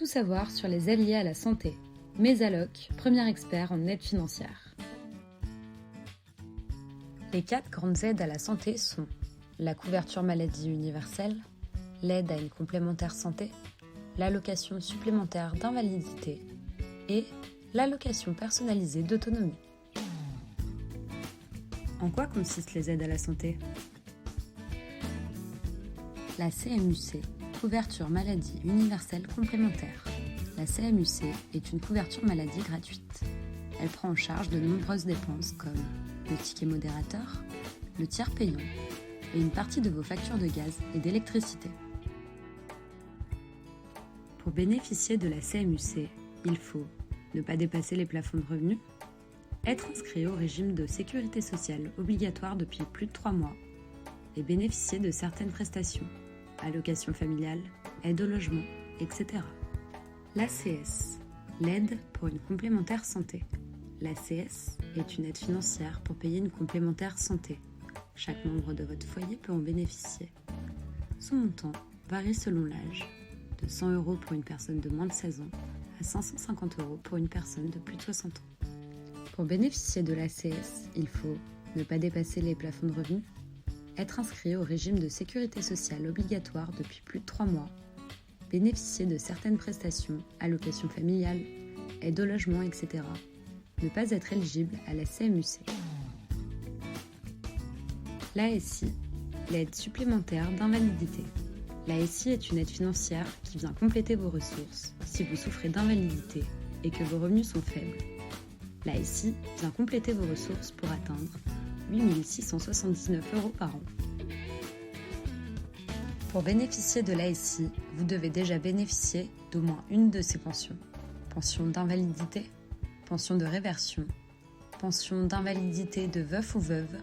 Tout savoir sur les aides liées à la santé. Mesalloc, premier expert en aide financière. Les 4 grandes aides à la santé sont la couverture maladie universelle, l'aide à une complémentaire santé, l'allocation supplémentaire d'invalidité et l'allocation personnalisée d'autonomie. En quoi consistent les aides à la santé ? La CMUC, couverture maladie universelle complémentaire. La CMUC est une couverture maladie gratuite. Elle prend en charge de nombreuses dépenses comme le ticket modérateur, le tiers payant et une partie de vos factures de gaz et d'électricité. Pour bénéficier de la CMUC, il faut ne pas dépasser les plafonds de revenus, être inscrit au régime de sécurité sociale obligatoire depuis plus de 3 mois et bénéficier de certaines prestations, allocation familiale, aide au logement, etc. L'ACS, l'aide pour une complémentaire santé. L'ACS est une aide financière pour payer une complémentaire santé. Chaque membre de votre foyer peut en bénéficier. Son montant varie selon l'âge, de 100 € pour une personne de moins de 16 ans à 550 € pour une personne de plus de 60 ans. Pour bénéficier de l'ACS, il faut ne pas dépasser les plafonds de revenus, être inscrit au régime de sécurité sociale obligatoire depuis plus de 3 mois, bénéficier de certaines prestations, allocations familiales, aide au logement, etc. Ne pas être éligible à la CMUC. L'ASI, l'aide supplémentaire d'invalidité. L'ASI est une aide financière qui vient compléter vos ressources si vous souffrez d'invalidité et que vos revenus sont faibles. L'ASI vient compléter vos ressources pour atteindre 8 679 € par an. Pour bénéficier de l'ASI, vous devez déjà bénéficier d'au moins une de ces pensions. Pension d'invalidité, pension de réversion, pension d'invalidité de veuf ou veuve,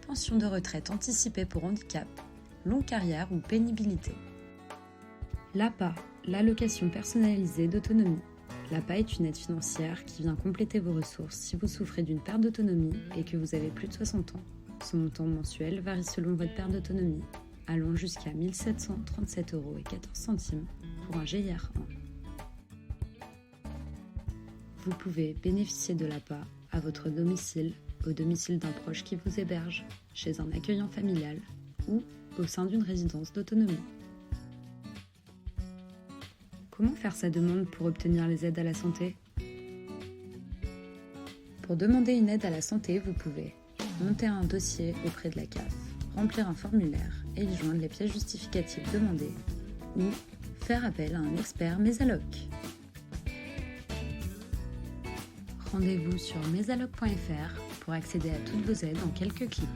pension de retraite anticipée pour handicap, longue carrière ou pénibilité. L'APA, l'allocation personnalisée d'autonomie. L'APA est une aide financière qui vient compléter vos ressources si vous souffrez d'une perte d'autonomie et que vous avez plus de 60 ans. Son montant mensuel varie selon votre perte d'autonomie, allant jusqu'à 1 737,14 € pour un GIR 1. Vous pouvez bénéficier de l'APA à votre domicile, au domicile d'un proche qui vous héberge, chez un accueillant familial ou au sein d'une résidence d'autonomie. Comment faire sa demande pour obtenir les aides à la santé ? Pour demander une aide à la santé, vous pouvez monter un dossier auprès de la CAF, remplir un formulaire et y joindre les pièces justificatives demandées ou faire appel à un expert Mesalloc. Rendez-vous sur mesalloc.fr pour accéder à toutes vos aides en quelques clics.